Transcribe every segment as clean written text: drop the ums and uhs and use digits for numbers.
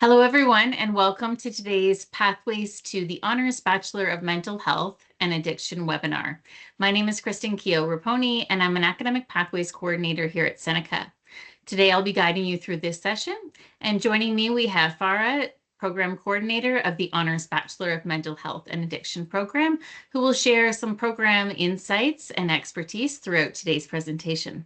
Hello, everyone, and welcome to today's Pathways to the Honors Bachelor of Mental Health and Addiction webinar. My name is Kristen Keogh-Raponi, and I'm an Academic Pathways Coordinator here at Seneca. Today, I'll be guiding you through this session, and joining me, we have Farah, Program Coordinator of the Honors Bachelor of Mental Health and Addiction program, who will share some program insights and expertise throughout today's presentation.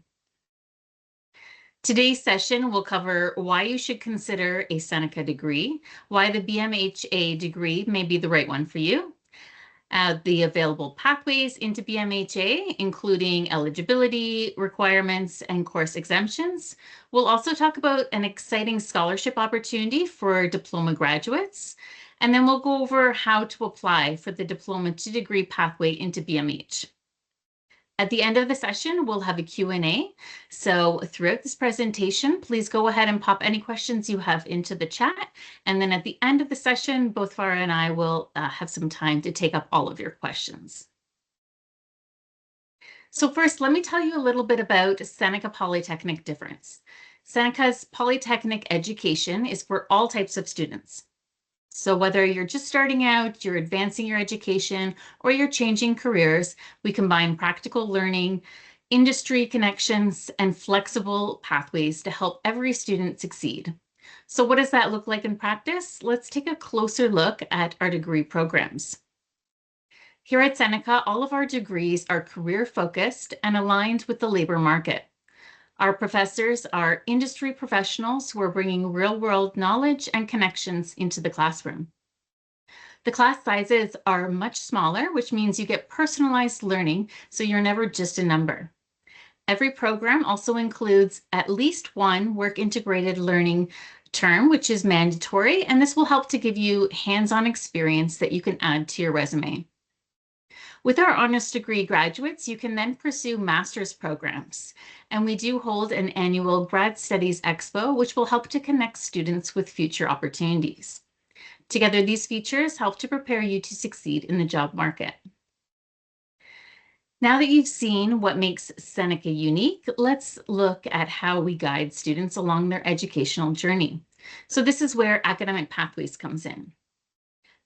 Today's session will cover why you should consider a Seneca degree, why the BMHA degree may be the right one for you, the available pathways into BMHA, including eligibility requirements and course exemptions. We'll also talk about an exciting scholarship opportunity for diploma graduates, and then we'll go over how to apply for the diploma to degree pathway into BMH. At the end of the session, we'll have a Q&A. So throughout this presentation, please go ahead and pop any questions you have into the chat. And then at the end of the session, both Farah and I will have some time to take up all of your questions. So first, let me tell you a little bit about Seneca Polytechnic difference. Seneca's Polytechnic education is for all types of students. So whether you're just starting out, you're advancing your education, or you're changing careers, we combine practical learning, industry connections, and flexible pathways to help every student succeed. So what does that look like in practice? Let's take a closer look at our degree programs. Here at Seneca, all of our degrees are career-focused and aligned with the labor market. Our professors are industry professionals who are bringing real-world knowledge and connections into the classroom. The class sizes are much smaller, which means you get personalized learning, so you're never just a number. Every program also includes at least one work-integrated learning term, which is mandatory, and this will help to give you hands-on experience that you can add to your resume. With our honors degree graduates, you can then pursue master's programs. And we do hold an annual Grad Studies Expo, which will help to connect students with future opportunities. Together, these features help to prepare you to succeed in the job market. Now that you've seen what makes Seneca unique, let's look at how we guide students along their educational journey. So this is where Academic Pathways comes in.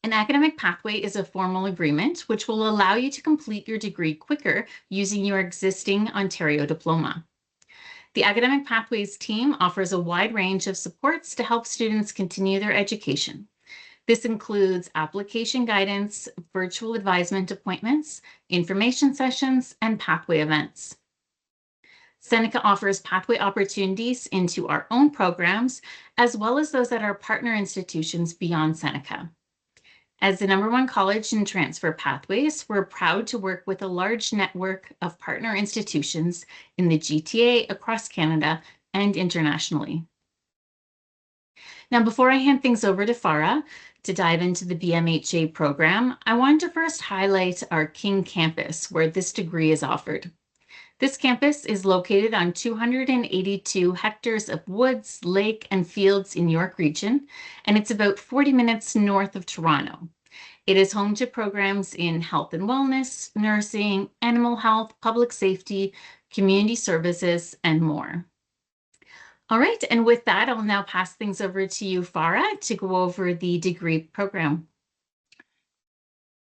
An academic pathway is a formal agreement which will allow you to complete your degree quicker using your existing Ontario diploma. The Academic Pathways team offers a wide range of supports to help students continue their education. This includes application guidance, virtual advisement appointments, information sessions, and pathway events. Seneca offers pathway opportunities into our own programs, as well as those at our partner institutions beyond Seneca. As the #1 college in transfer pathways, we're proud to work with a large network of partner institutions in the GTA, across Canada, and internationally. Now, before I hand things over to Farah to dive into the BMHA program, I wanted to first highlight our King campus, where this degree is offered. This campus is located on 282 hectares of woods, lake, and fields in York Region, and it's about 40 minutes north of Toronto. It is home to programs in health and wellness, nursing, animal health, public safety, community services, and more. All right, and with that, I'll now pass things over to you, Farah, to go over the degree program.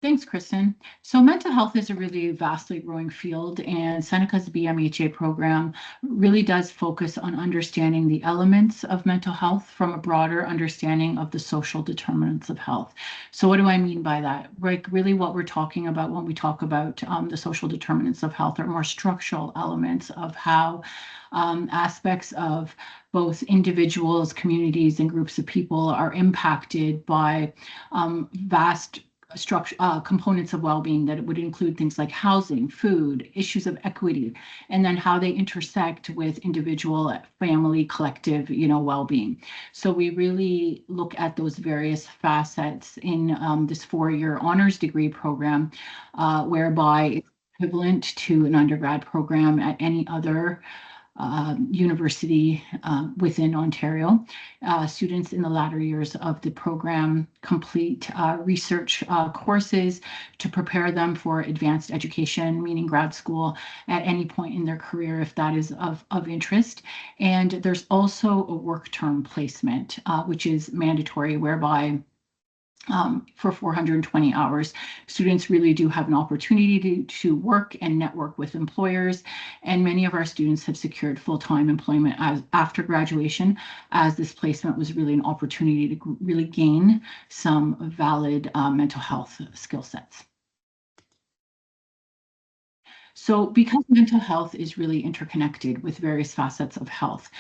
Thanks, Kristen. So mental health is a really vastly growing field, and Seneca's BMHA program really does focus on understanding the elements of mental health from a broader understanding of the social determinants of health. So what do I mean by that? Like, really what we're talking about when we talk about the social determinants of health are more structural elements of how aspects of both individuals, communities, and groups of people are impacted by vast components of well-being that it would include things like housing, food, issues of equity, and then how they intersect with individual, family, collective, well-being. So we really look at those various facets in this 4-year honors degree program, whereby it's equivalent to an undergrad program at any other university within Ontario. Students in the latter years of the program complete research courses to prepare them for advanced education, meaning grad school, at any point in their career if that is of interest. And there's also a work term placement, which is mandatory, whereby for 420 hours, students really do have an opportunity to work and network with employers. And many of our students have secured full-time employment after graduation, as this placement was really an opportunity to really gain some valid mental health skill sets. So because mental health is really interconnected with various facets of health,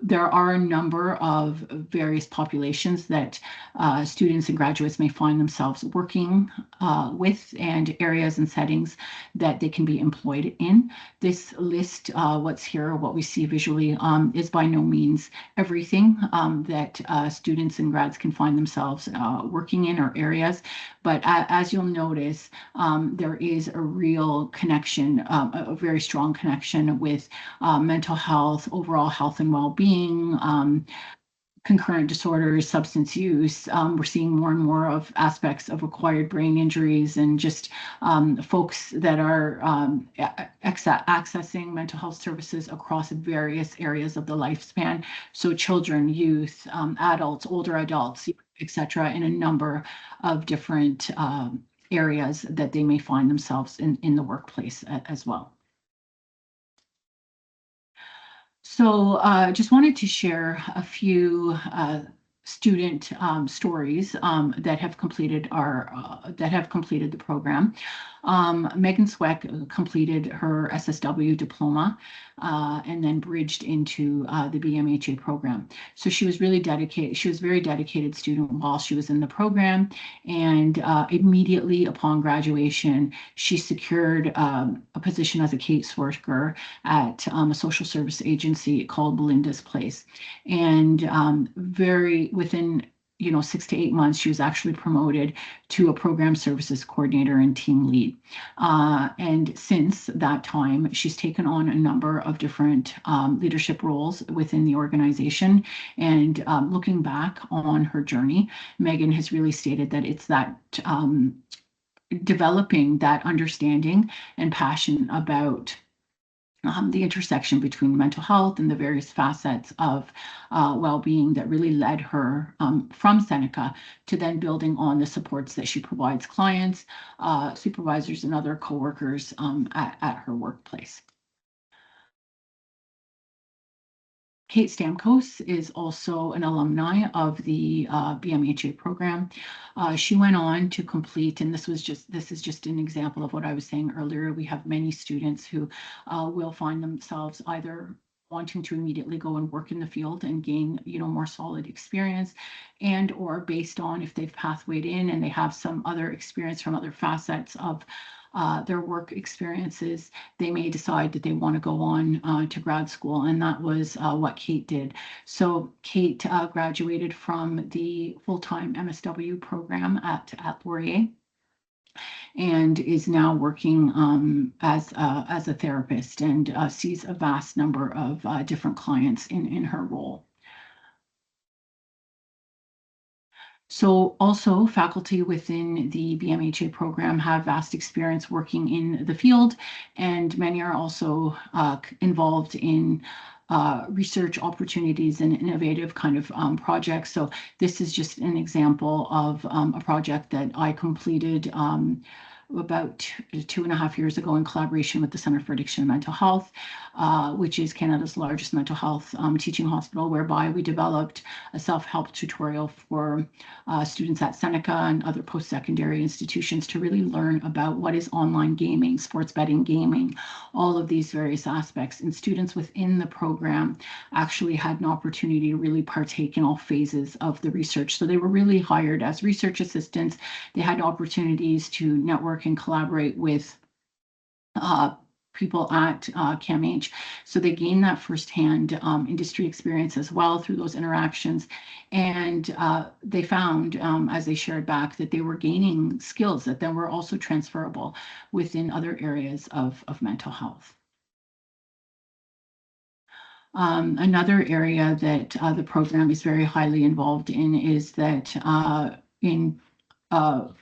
there are a number of various populations that students and graduates may find themselves working with, and areas and settings that they can be employed in. This list, what's here, what we see visually, is by no means everything that students and grads can find themselves working in, or areas. But as you'll notice, there is a real connection, a very strong connection with mental health, overall health and well-being, concurrent disorders, substance use. We're seeing more and more of aspects of acquired brain injuries, and just folks that are accessing mental health services across various areas of the lifespan. So children, youth, adults, older adults, etc., in a number of different areas that they may find themselves in the workplace as well. So just wanted to share a few student stories that have completed the program. Megan Sweck completed her SSW diploma and then bridged into the BMHA program. So she was really dedicated. She was a very dedicated student while she was in the program, and immediately upon graduation, she secured a position as a caseworker at a social service agency called Belinda's Place. And within 6 to 8 months, she was actually promoted to a program services coordinator and team lead. And since that time, she's taken on a number of different leadership roles within the organization. And looking back on her journey, Megan has really stated that it's that developing that understanding and passion about the intersection between mental health and the various facets of well-being that really led her from Seneca to then building on the supports that she provides clients, supervisors, and other coworkers at her workplace. Kate Stamkos is also an alumni of the BMHA program. She went on to complete, and this is just an example of what I was saying earlier. We have many students who will find themselves either wanting to immediately go and work in the field and gain, more solid experience, and or based on if they've pathwayed in and they have some other experience from other facets of their work experiences, they may decide that they want to go on to grad school. And that was what Kate did. So Kate graduated from the full-time MSW program at Laurier, and is now working as a therapist, and sees a vast number of different clients in her role. So also faculty within the BMHA program have vast experience working in the field, and many are also involved in research opportunities and innovative kind of projects. So this is just an example of a project that I completed about 2.5 years ago in collaboration with the Centre for Addiction and Mental Health, which is Canada's largest mental health teaching hospital, whereby we developed a self-help tutorial for students at Seneca and other post-secondary institutions to really learn about what is online gaming, sports betting, gaming, all of these various aspects. And students within the program actually had an opportunity to really partake in all phases of the research. So they were really hired as research assistants. They had opportunities to network and collaborate with people at CAMH. So they gained that firsthand industry experience as well through those interactions. And they found, as they shared back, that they were gaining skills that then were also transferable within other areas of mental health. Another area that the program is very highly involved in is that in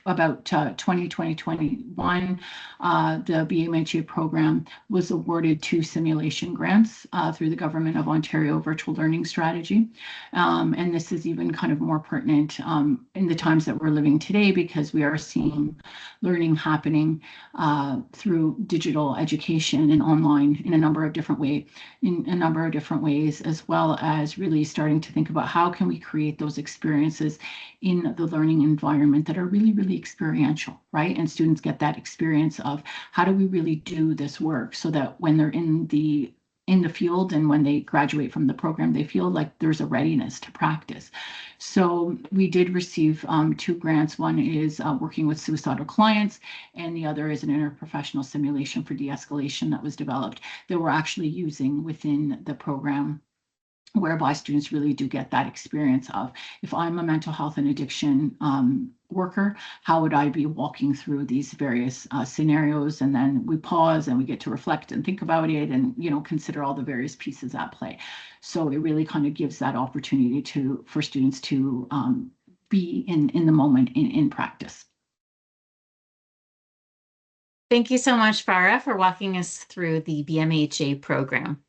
about 2021, the BMHA program was awarded 2 simulation grants through the Government of Ontario Virtual Learning Strategy. And this is even kind of more pertinent in the times that we're living today, because we are seeing learning happening through digital education and online in a number of different ways, as well as really starting to think about how can we create those experiences in the learning environment that are really, really experiential, right? And students get that experience of how do we really do this work so that when they're in the field and when they graduate from the program, they feel like there's a readiness to practice. So we did receive 2 grants. One is working with suicidal clients, and the other is an interprofessional simulation for de-escalation that was developed that we're actually using within the program, whereby students really do get that experience of, if I'm a mental health and addiction worker, how would I be walking through these various scenarios? And then we pause and we get to reflect and think about it and, consider all the various pieces at play. So it really kind of gives that opportunity for students to be in the moment in practice. Thank you so much, Farah, for walking us through the BMHA program.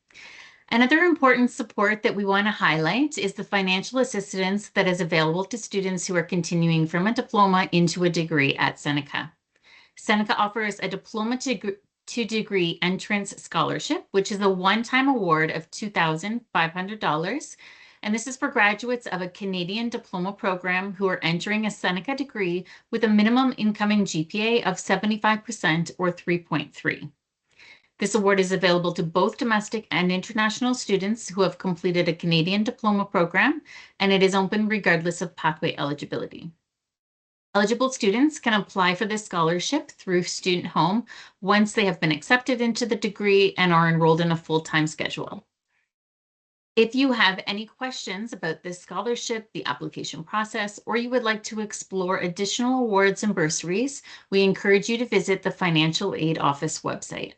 Another important support that we want to highlight is the financial assistance that is available to students who are continuing from a diploma into a degree at Seneca. Seneca offers a diploma to degree entrance scholarship, which is a one-time award of $2,500. And this is for graduates of a Canadian diploma program who are entering a Seneca degree with a minimum incoming GPA of 75% or 3.3. This award is available to both domestic and international students who have completed a Canadian diploma program, and it is open regardless of pathway eligibility. Eligible students can apply for this scholarship through Student Home once they have been accepted into the degree and are enrolled in a full-time schedule. If you have any questions about this scholarship, the application process, or you would like to explore additional awards and bursaries, we encourage you to visit the Financial Aid Office website.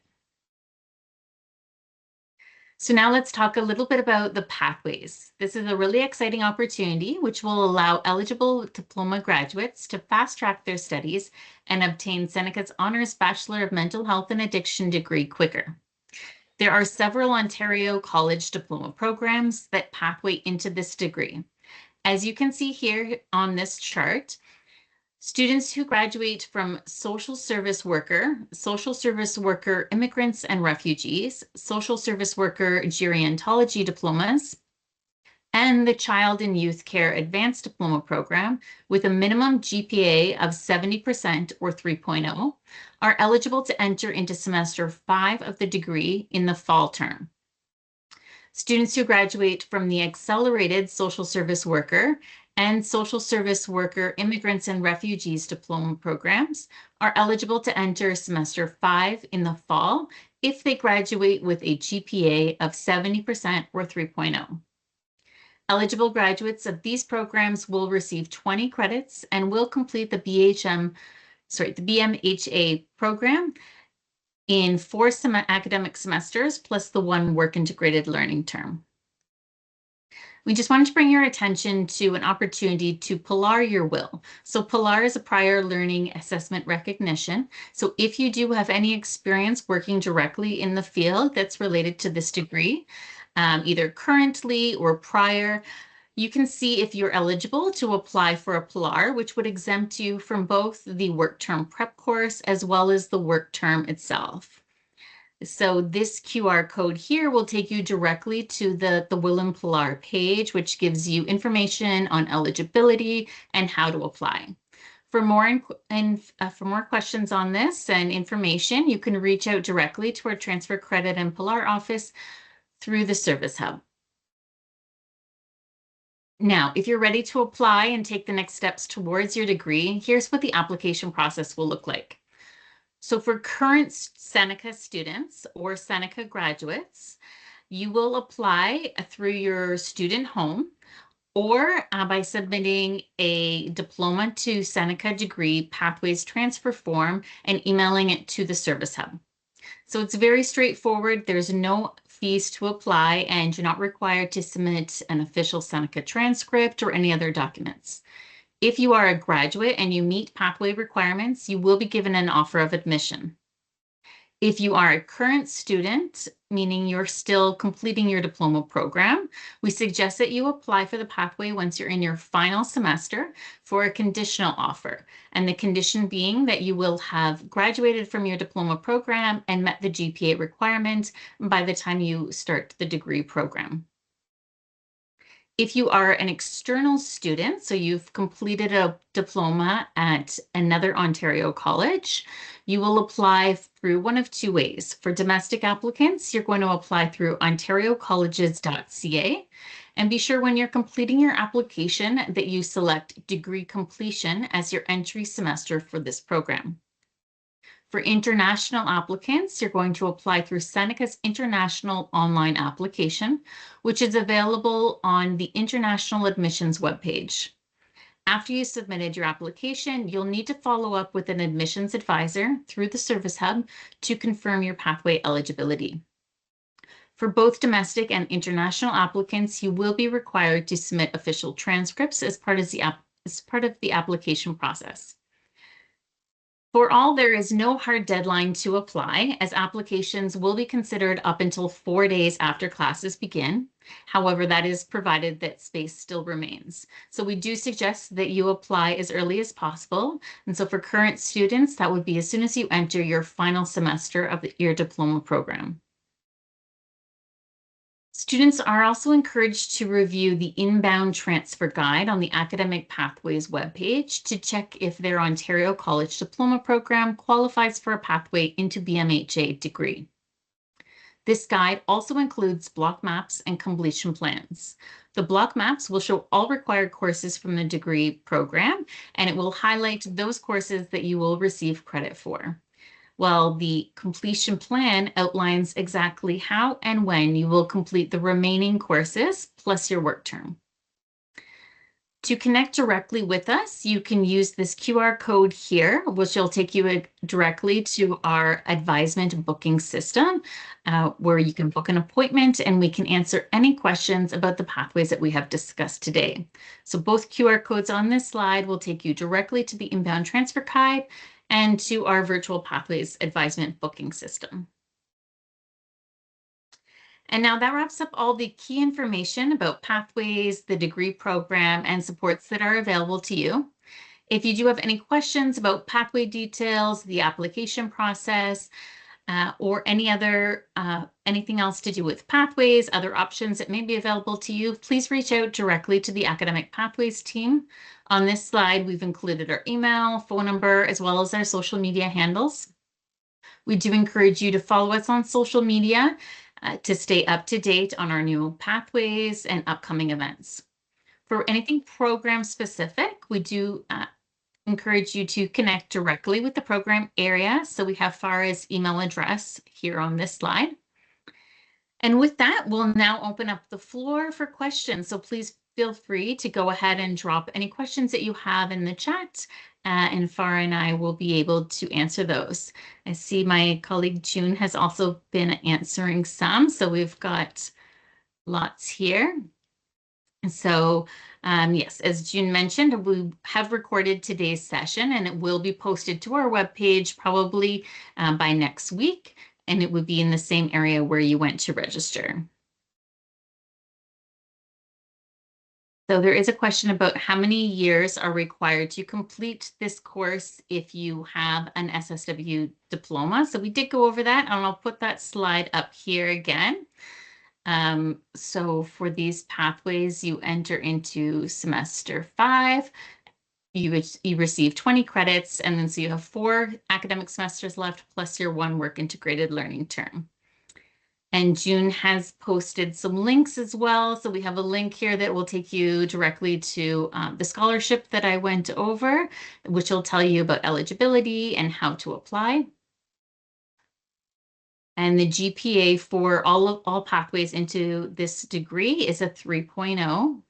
So now let's talk a little bit about the pathways. This is a really exciting opportunity which will allow eligible diploma graduates to fast track their studies and obtain Seneca's Honors Bachelor of Mental Health and Addiction degree quicker. There are several Ontario college diploma programs that pathway into this degree. As you can see here on this chart, students who graduate from social service worker, immigrants and refugees, social service worker gerontology diplomas, and the Child and Youth Care Advanced Diploma Program with a minimum GPA of 70% or 3.0 are eligible to enter into semester 5 of the degree in the fall term. Students who graduate from the Accelerated Social Service Worker and Social Service Worker Immigrants and Refugees Diploma programs are eligible to enter semester 5 in the fall if they graduate with a GPA of 70% or 3.0. Eligible graduates of these programs will receive 20 credits and will complete the BMHA program in 4 academic semesters plus the 1 work integrated learning term. We just wanted to bring your attention to an opportunity to PILAR your will. So PILAR is a prior learning assessment recognition. So if you do have any experience working directly in the field that's related to this degree, either currently or prior, you can see if you're eligible to apply for a PILAR, which would exempt you from both the work term prep course as well as the work term itself. So this QR code here will take you directly to the Will and PILAR page, which gives you information on eligibility and how to apply. For more questions on this and information, you can reach out directly to our Transfer Credit and PILAR office through the Service Hub. Now, if you're ready to apply and take the next steps towards your degree, here's what the application process will look like. So for current Seneca students or Seneca graduates, you will apply through your Student Home or by submitting a diploma to Seneca degree pathways transfer form and emailing it to the Service Hub. So it's very straightforward. There's no fees to apply, and you're not required to submit an official Seneca transcript or any other documents. If you are a graduate and you meet pathway requirements, you will be given an offer of admission. If you are a current student, meaning you're still completing your diploma program, we suggest that you apply for the pathway once you're in your final semester for a conditional offer. And the condition being that you will have graduated from your diploma program and met the GPA requirement by the time you start the degree program. If you are an external student, so you've completed a diploma at another Ontario college, you will apply through one of two ways. For domestic applicants, you're going to apply through ontariocolleges.ca, and be sure when you're completing your application that you select degree completion as your entry semester for this program. For international applicants, you're going to apply through Seneca's international online application, which is available on the International Admissions webpage. After you submitted your application, you'll need to follow up with an admissions advisor through the Service Hub to confirm your pathway eligibility. For both domestic and international applicants, you will be required to submit official transcripts as part of the application process. For all, there is no hard deadline to apply, as applications will be considered up until 4 days after classes begin. However, that is provided that space still remains. So we do suggest that you apply as early as possible. And so for current students, that would be as soon as you enter your final semester of your diploma program. Students are also encouraged to review the inbound transfer guide on the Academic Pathways webpage to check if their Ontario College Diploma program qualifies for a pathway into BMHA degree. This guide also includes block maps and completion plans. The block maps will show all required courses from the degree program, and it will highlight those courses that you will receive credit for, while the completion plan outlines exactly how and when you will complete the remaining courses plus your work term. To connect directly with us, you can use this QR code here, which will take you directly to our advisement booking system, where you can book an appointment and we can answer any questions about the pathways that we have discussed today. So both QR codes on this slide will take you directly to the inbound transfer guide and to our virtual pathways advisement booking system. And now that wraps up all the key information about pathways, the degree program, and supports that are available to you. If you do have any questions about pathway details, the application process, or anything else to do with pathways, other options that may be available to you, please reach out directly to the Academic Pathways team. On this slide, we've included our email, phone number, as well as our social media handles. We do encourage you to follow us on social media to stay up to date on our new pathways and upcoming events. For anything program specific, we do encourage you to connect directly with the program area. So we have Farah's email address here on this slide. And with that, we'll now open up the floor for questions. So please feel free to go ahead and drop any questions that you have in the chat, and Farah and I will be able to answer those. I see my colleague June has also been answering some, so we've got lots here. So yes, as June mentioned, we have recorded today's session and it will be posted to our webpage probably by next week, and it would be in the same area where you went to register. So there is a question about how many years are required to complete this course if you have an SSW diploma. So we did go over that, and I'll put that slide up here again. So for these pathways, you enter into semester 5, you receive 20 credits, and then so you have 4 academic semesters left, plus your 1 work integrated learning term. And June has posted some links as well. So we have a link here that will take you directly to the scholarship that I went over, which will tell you about eligibility and how to apply. And the GPA for all pathways into this degree is a 3.0.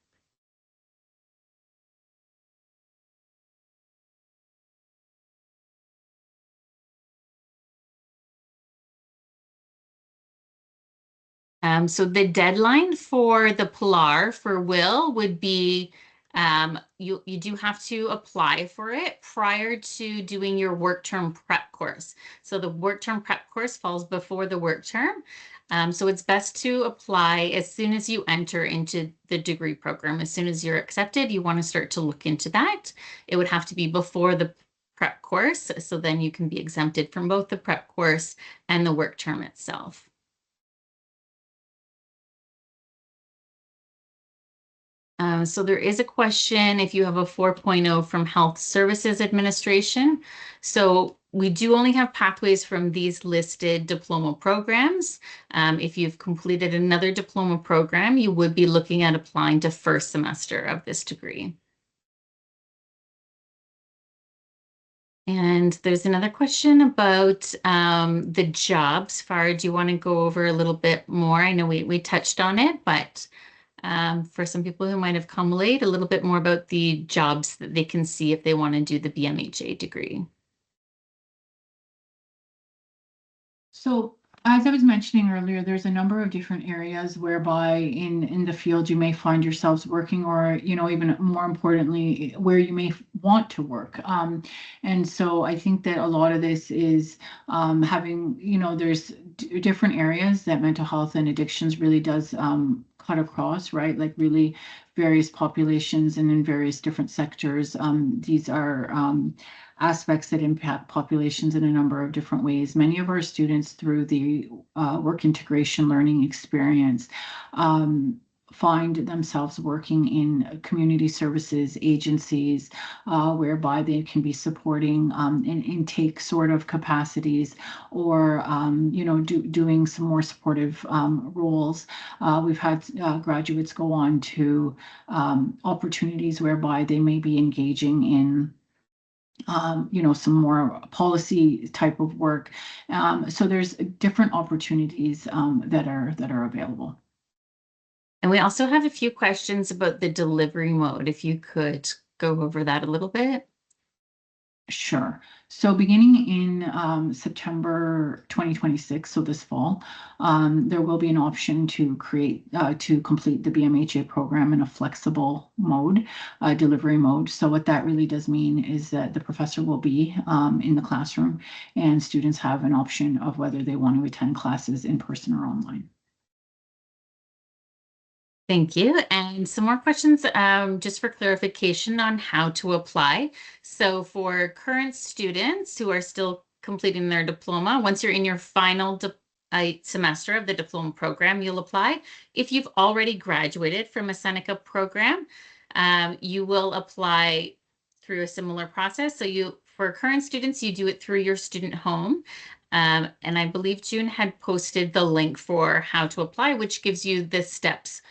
So the deadline for the Pilar for Will would be you do have to apply for it prior to doing your work term prep course. So the work term prep course falls before the work term. So it's best to apply as soon as you enter into the degree program. As soon as you're accepted, you want to start to look into that. It would have to be before the prep course, so then you can be exempted from both the prep course and the work term itself. So there is a question if you have a 4.0 from Health Services Administration. So we do only have pathways from these listed diploma programs. If you've completed another diploma program, you would be looking at applying to first semester of this degree. And there's another question about the jobs. Farah, do you want to go over a little bit more? I know we touched on it, but for some people who might have come late, a little bit more about the jobs that they can see if they want to do the BMHA degree. So, as I was mentioning earlier, there's a number of different areas whereby in the field you may find yourselves working, or even more importantly, where you may want to work. And so I think that a lot of this is having, there's different areas that mental health and addictions really does cut across, right? Like really various populations and in various different sectors. These are aspects that impact populations in a number of different ways. Many of our students, through the work integration learning experience, find themselves working in community services agencies, whereby they can be supporting in intake sort of capacities, or doing some more supportive roles. We've had graduates go on to opportunities whereby they may be engaging in some more policy type of work. So there's different opportunities that are available. And we also have a few questions about the delivery mode, if you could go over that a little bit. Sure. So beginning in September 2026, so this fall, there will be an option to complete the BMHA program in a flexible mode, delivery mode. So what that really does mean is that the professor will be in the classroom, and students have an option of whether they want to attend classes in person or online. Thank you. And some more questions just for clarification on how to apply. So for current students who are still completing their diploma, once you're in your final semester of the diploma program, you'll apply. If you've already graduated from a Seneca program, you will apply through a similar process. So for current students, you do it through your student home. And I believe June had posted the link for how to apply, which gives you the steps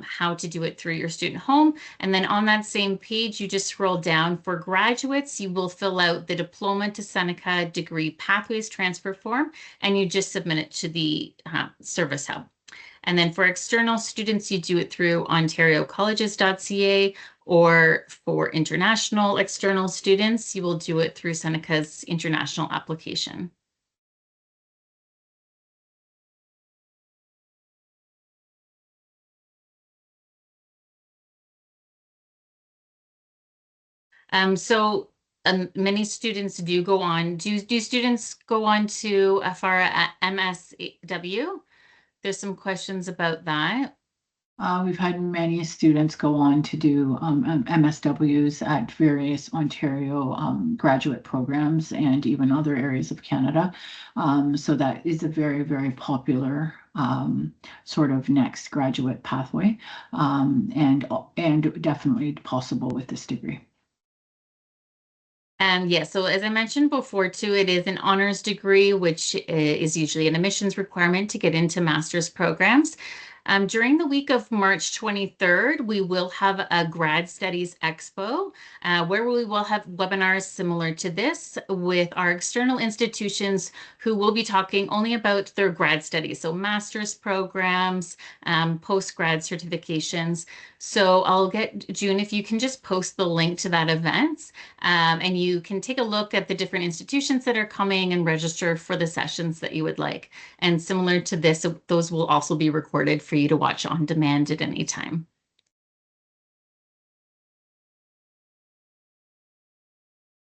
how to do it through your student home. And then on that same page, you just scroll down. For graduates, you will fill out the Diploma to Seneca Degree Pathways Transfer Form, and you just submit it to the Service Hub. And then for external students, you do it through ontariocolleges.ca, or for international external students, you will do it through Seneca's international application. So many students do go on. Do students go on to FARA at MSW? There's some questions about that. We've had many students go on to do MSWs at various Ontario graduate programs and even other areas of Canada. So that is a very, very popular sort of next graduate pathway, and definitely possible with this degree. And yeah, so as I mentioned before too, it is an honors degree, which is usually an admissions requirement to get into master's programs. During the week of March 23rd, we will have a Grad Studies Expo where we will have webinars similar to this with our external institutions who will be talking only about their grad studies, so master's programs, post-grad certifications. So I'll get June, if you can just post the link to that event, and you can take a look at the different institutions that are coming and register for the sessions that you would like. And similar to this, those will also be recorded for you to watch on demand at any time.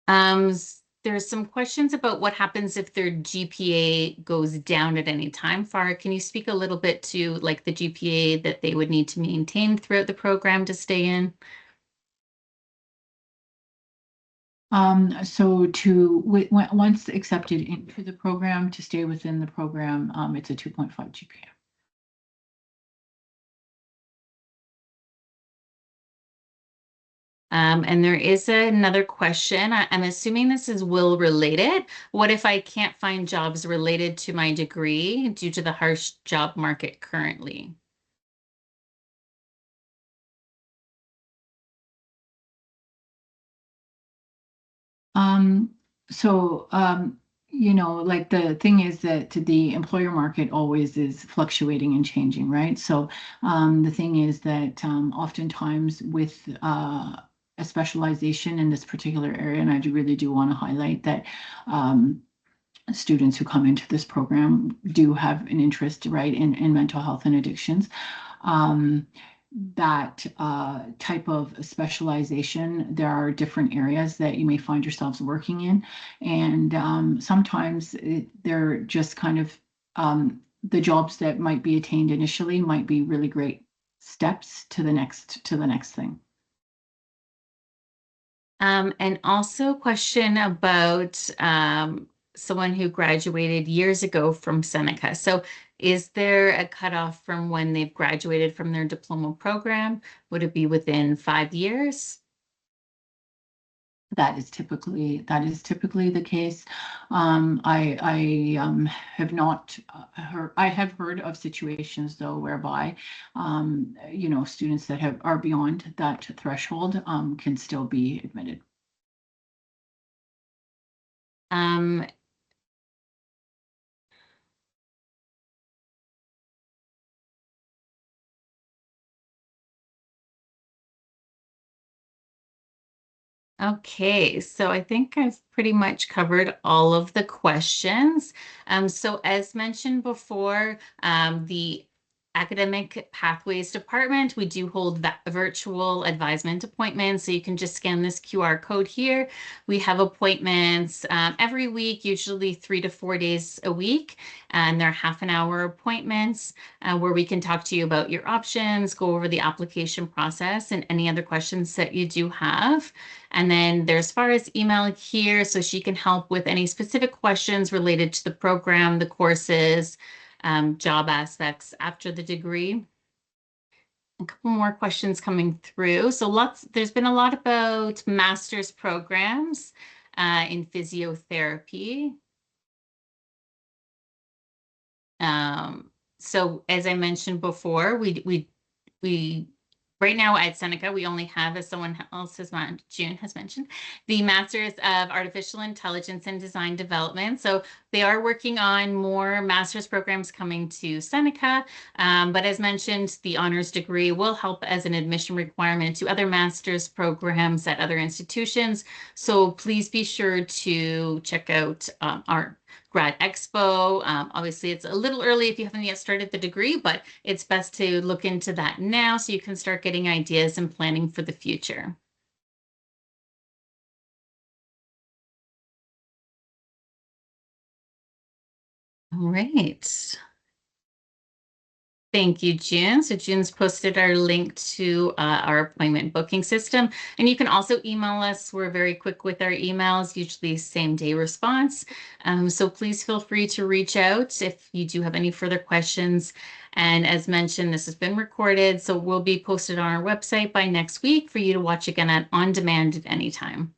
There's some questions about what happens if their GPA goes down at any time. Farah, can you speak a little bit to like the GPA that they would need to maintain throughout the program to stay in? So once accepted into the program, to stay within the program, it's a 2.5 GPA. And there is another question. I'm assuming this is will related. What if I can't find jobs related to my degree due to the harsh job market currently? Um, so, like the thing is that the employer market always is fluctuating and changing, right? So, the thing is that oftentimes with a specialization in this particular area, and I really do want to highlight that students who come into this program do have an interest, right, in mental health and addictions. That type of specialization, there are different areas that you may find yourselves working in. And sometimes they're just kind of the jobs that might be attained initially might be really great steps to the next thing. And also a question about someone who graduated years ago from Seneca. So is there a cutoff from when they've graduated from their diploma program? Would it be within 5 years? That is typically the case. I have not heard. I have heard of situations though whereby, students that are beyond that threshold can still be admitted. Um, Okay, so I think I've pretty much covered all of the questions. So as mentioned before, the Academic Pathways Department, we do hold virtual advisement appointments. So you can just scan this QR code here. We have appointments every week, usually 3 to 4 days a week. And they're half-an-hour appointments where we can talk to you about your options, go over the application process, and any other questions that you do have. And then there's Farah's email here, so she can help with any specific questions related to the program, the courses, job aspects after the degree. A couple more questions coming through. So there's been a lot about master's programs in physiotherapy. So as I mentioned before, we right now at Seneca, we only have, as someone else June has mentioned, the Masters of Artificial Intelligence and Design Development. So they are working on more master's programs coming to Seneca. But as mentioned, the honors degree will help as an admission requirement to other master's programs at other institutions. So please be sure to check out our Grad Expo. Obviously, it's a little early if you haven't yet started the degree, but it's best to look into that now so you can start getting ideas and planning for the future. All right. Thank you, June. So June's posted our link to our appointment booking system. And you can also email us. We're very quick with our emails, usually same day response. So please feel free to reach out if you do have any further questions. And as mentioned, this has been recorded, so will be posted on our website by next week for you to watch again on demand at any time.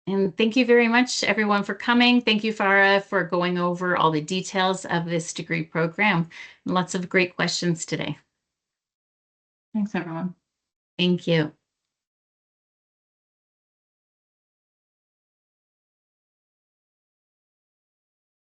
And thank you very much, everyone, for coming. Thank you, Farah, for going over all the details of this degree program. Lots of great questions today. Thanks, everyone. Thank you.